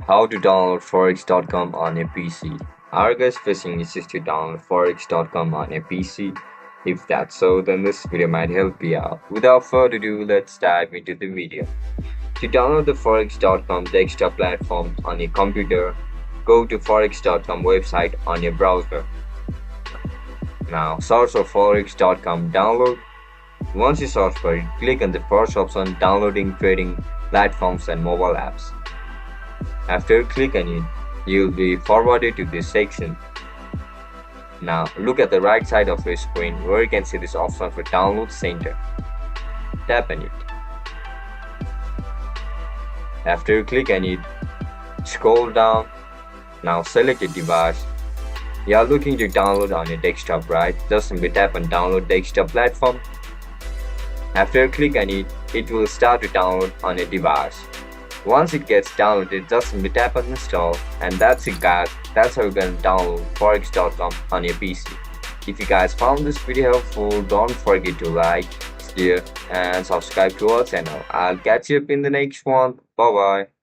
How to download forex.com on a PC. Are you guys facing issues to download forex.com on a PC? If that's so, then this video might help you out. Without further ado, let's dive into the video. To download the forex.com desktop platform on your computer, go to forex.com website on your browser. Now search for forex.com download. Once you search for it, click on the first option, downloading trading platforms and mobile apps. After clicking it, you'll be forwarded to this section. Now look at the right side of your screen where you can see this option for download center. Tap on it. After you click on it, scroll down. Now select a device. You are looking to download on your desktop, right? Just simply tap on download desktop platform. After you click on it, it will start to download on your device. Once it gets downloaded, just simply tap on install, and that's it guys. That's how you can download forex.com on your PC. If you guys found this video helpful, don't forget to like, share and subscribe to our channel. I'll catch you up in the next one. Bye bye.